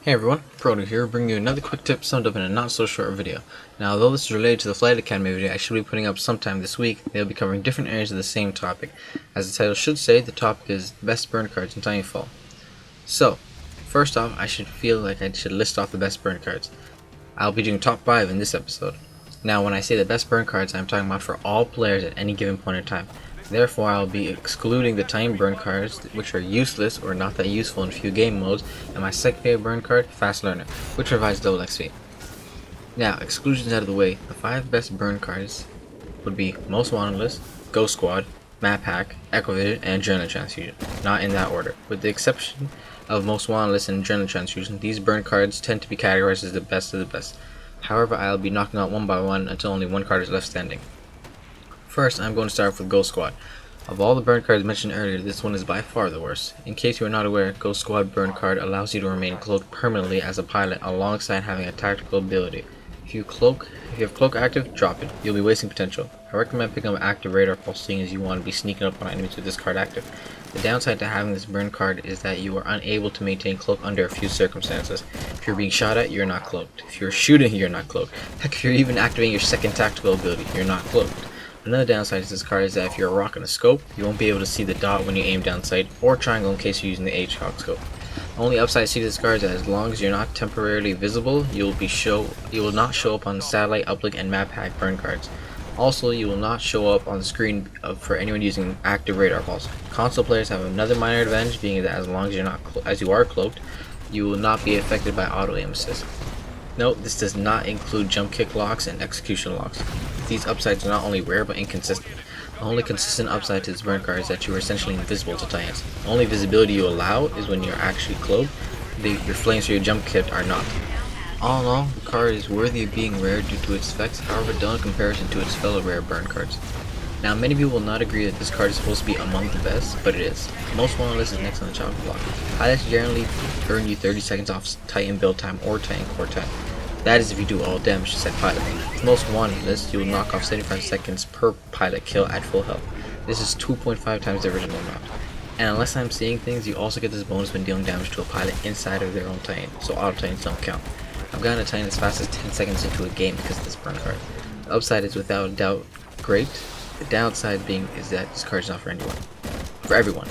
Hey everyone, Proto here, bringing you another quick tip summed up in a not so short video. Now, although this is related to the Flight Academy video I should be putting up sometime this week, they'll be covering different areas of the same topic. As the title should say, the topic is best burn cards in Titanfall. So, first off, I should feel like I should list off the best burn cards. I'll be doing top 5 in this episode. Now, when I say the best burn cards, I'm talking about for all players at any given point in time. Therefore, I'll be excluding the time burn cards, which are useless or not that useful in few game modes, and my secondary burn card, Fast Learner, which provides double XP. Now, exclusions out of the way, the 5 best burn cards would be Most Wanted List, Ghost Squad, Map Hack, Echo Vision, and Adrenaline Transfusion. Not in that order. With the exception of Most Wanted List and Adrenaline Transfusion, these burn cards tend to be categorized as the best of the best. However, I'll be knocking out one by one until only one card is left standing. First, I'm going to start off with Ghost Squad. Of all the burn cards mentioned earlier, this one is by far the worst. In case you are not aware, Ghost Squad burn card allows you to remain cloaked permanently as a pilot alongside having a tactical ability. If you have cloak active, drop it. You'll be wasting potential. I recommend picking up active radar pulse, seeing as you want to be sneaking up on enemies with this card active. The downside to having this burn card is that you are unable to maintain cloak under a few circumstances. If you're being shot at, you're not cloaked. If you're shooting, you're not cloaked. Heck, if you're even activating your second tactical ability, you're not cloaked. Another downside to this card is that if you're rocking a scope, you won't be able to see the dot when you aim down sight, or triangle in case you're using the HCOG scope. The only upside I see to this card is that as long as you're not temporarily visible, you will not show up on satellite, uplink, and map hack burn cards. Also, you will not show up on the screen for anyone using active radar pulse. Console players have another minor advantage, being that as long as you are cloaked, you will not be affected by auto aim assist. Note, this does not include jump kick locks and execution locks. These upsides are not only rare but inconsistent. The only consistent upside to this burn card is that you are essentially invisible to Titans. The only visibility you allow is when you're actually cloaked. Your flames or your jump kit are not. All in all, the card is worthy of being rare due to its effects, however done in comparison to its fellow rare burn cards. Now, many people will not agree that this card is supposed to be among the best, but it is. Most Wanted List is next on the chopping block. Pilots generally earn you 30 seconds off Titan build time or Titan core time. That is if you do all damage to set pilot. With Most Wanted List, you will knock off 75 seconds per pilot kill at full health. This is 2.5 times the original amount. And unless I'm seeing things, you also get this bonus when dealing damage to a pilot inside of their own Titan, so auto Titans don't count. I've gotten a Titan as fast as 10 seconds into a game because of this burn card. The upside is without a doubt great. The downside being is that this card is not for everyone.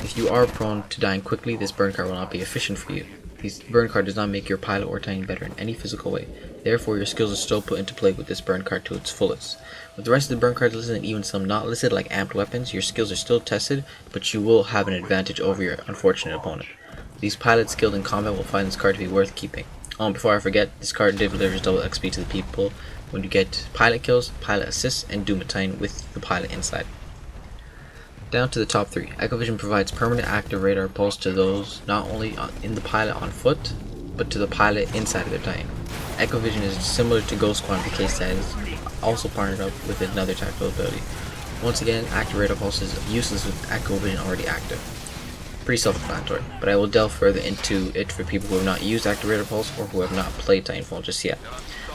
If you are prone to dying quickly, this burn card will not be efficient for you. This burn card does not make your pilot or Titan better in any physical way. Therefore, your skills are still put into play with this burn card to its fullest. With the rest of the burn cards listed and even some not listed like amped weapons, your skills are still tested, but you will have an advantage over your unfortunate opponent. These pilots skilled in combat will find this card to be worth keeping. Before I forget, this card delivers double XP to the people when you get pilot kills, pilot assists, and Doom a Titan with the pilot inside. Down to the top 3. Echo Vision provides permanent active radar pulse to those not only in the pilot on foot, but to the pilot inside of their Titan. Echo Vision is similar to Ghost Squad in the case that is also partnered up with another tactical ability. Once again, active radar pulse is useless with Echo Vision already active. Pretty self-explanatory, but I will delve further into it for people who have not used active radar pulse or who have not played Titanfall just yet.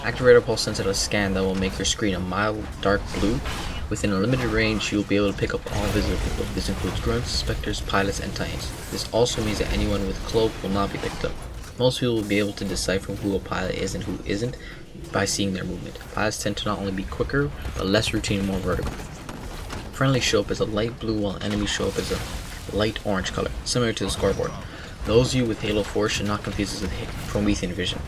Active radar pulse sends out a scan that will make your screen a mild dark blue. Within a limited range, you will be able to pick up all visible people. This includes grunts, specters, pilots, and Titans. This also means that anyone with cloak will not be picked up. Most people will be able to decipher who a pilot is and who isn't by seeing their movement. Pilots tend to not only be quicker, but less routine and more vertical. Friendlies show up as a light blue while enemies show up as a light orange color, similar to the scoreboard. Those of you with Halo 4 should not confuse this with Promethean Vision.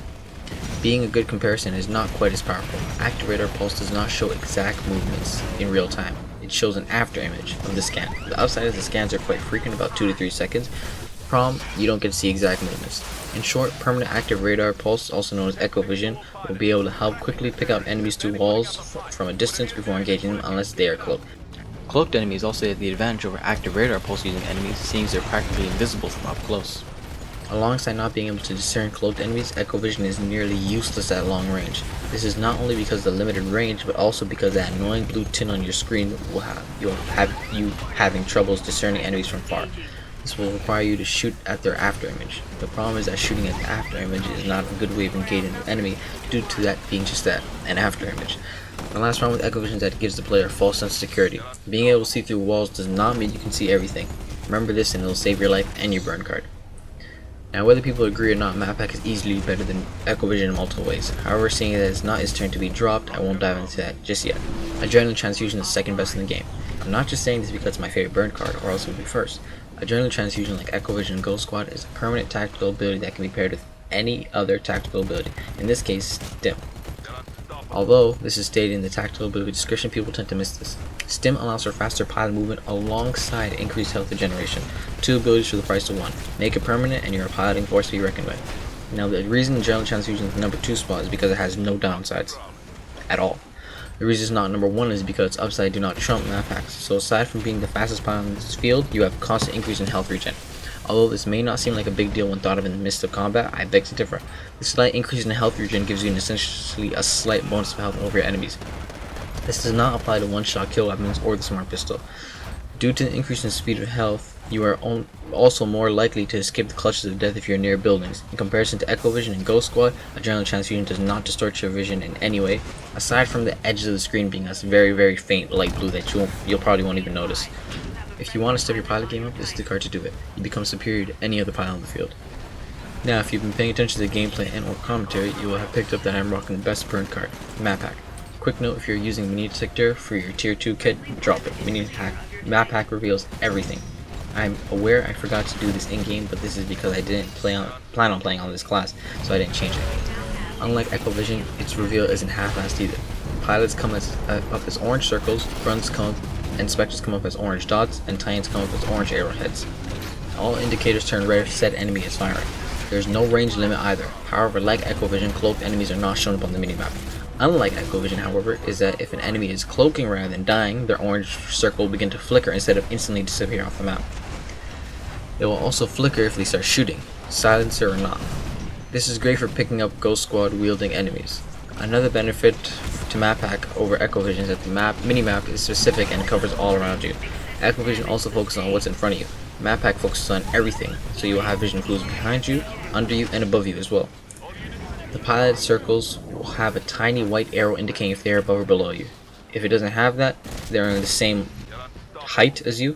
Being a good comparison is not quite as powerful. Active radar pulse does not show exact movements in real time. It shows an after image of the scan. The upside is the scans are quite frequent, about 2 to 3 seconds. Problem, you don't get to see exact movements. In short, permanent active radar pulse, also known as Echo Vision, will be able to help quickly pick out enemies through walls from a distance before engaging them unless they are cloaked. Cloaked enemies also have the advantage over active radar pulse using enemies, seeing as they're practically invisible from up close. Alongside not being able to discern cloaked enemies, Echo Vision is nearly useless at long range. This is not only because of the limited range, but also because that annoying blue tint on your screen will have you having troubles discerning enemies from far. This will require you to shoot at their after image. The problem is that shooting at the after image is not a good way of engaging the enemy due to that being just that, an after image. The last problem with Echo Vision is that it gives the player a false sense of security. Being able to see through walls does not mean you can see everything. Remember this and it will save your life and your burn card. Now, whether people agree or not, map pack is easily better than Echo Vision in multiple ways. However, seeing that it's not his turn to be dropped, I won't dive into that just yet. Adrenaline Transfusion is second best in the game. I'm not just saying this because it's my favorite burn card, or else it would be first. Adrenaline Transfusion, like Echo Vision and Ghost Squad, is a permanent tactical ability that can be paired with any other tactical ability, in this case, Stim. Although this is stated in the tactical ability description, people tend to miss this. Stim allows for faster pilot movement alongside increased health regeneration. Two abilities for the price of one. Make it permanent and you're a piloting force to be reckoned with. Now, the reason Adrenaline Transfusion is the number 2 spot is because it has no downsides at all. The reason it's not number 1 is because its upside do not trump map packs. So aside from being the fastest pilot in this field, you have constant increase in health regen. Although this may not seem like a big deal when thought of in the midst of combat, I beg to differ. The slight increase in health regen gives you essentially a slight bonus of health over your enemies. This does not apply to one-shot kill weapons or the smart pistol. Due to the increase in speed of health, you are also more likely to escape the clutches of death if you're near buildings. In comparison to Echo Vision and Ghost Squad, Adrenaline Transfusion does not distort your vision in any way, aside from the edges of the screen being a very faint light blue that you'll probably won't even notice. If you want to step your pilot game up, this is the card to do it. You become superior to any other pilot on the field. Now, if you've been paying attention to the gameplay and or commentary, you will have picked up that I'm rocking the best burn card, Map Pack. Quick note, if you're using Mini Detector for your Tier 2 kit, drop it. Map Pack reveals everything. I'm aware I forgot to do this in-game, but this is because I didn't plan on playing on this class, so I didn't change it. Unlike Echo Vision, its reveal isn't half-assed either. Pilots come up as orange circles, fronts come and specters come up as orange dots, and titans come up as orange arrowheads. All indicators turn red if said enemy is firing. There is no range limit either. However, like Echo Vision, cloaked enemies are not shown up on the minimap. Unlike Echo Vision, however, is that if an enemy is cloaking rather than dying, their orange circle will begin to flicker instead of instantly disappear off the map. It will also flicker if they start shooting, silencer or not. This is great for picking up Ghost Squad wielding enemies. Another benefit to Map Pack over Echo Vision is that the minimap is specific and covers all around you. Echo Vision also focuses on what's in front of you. Map Pack focuses on everything, so you will have vision clues behind you, under you, and above you as well. The pilot circles will have a tiny white arrow indicating if they are above or below you. If it doesn't have that, they're in the same height as you.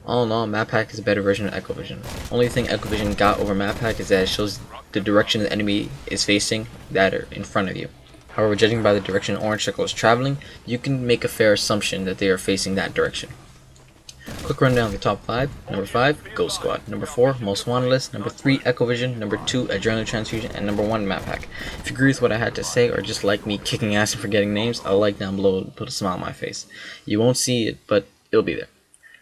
All in all, Map Pack is a better version of Echo Vision. Only thing Echo Vision got over Map Pack is that it shows the direction the enemy is facing that are in front of you. However, judging by the direction an orange circle is traveling, you can make a fair assumption that they are facing that direction. Quick rundown of the top 5. Number 5, Ghost Squad. Number 4, Most Wanted List. Number 3, Echo Vision. Number 2, Adrenaline Transfusion. And number 1, Map Pack. If you agree with what I had to say, or just like me kicking ass and forgetting names, a like down below and put a smile on my face. You won't see it, but it'll be there.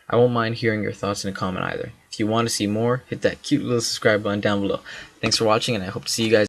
I won't mind hearing your thoughts in a comment either. If you want to see more, hit that cute little subscribe button down below. Thanks for watching, and I hope to see you guys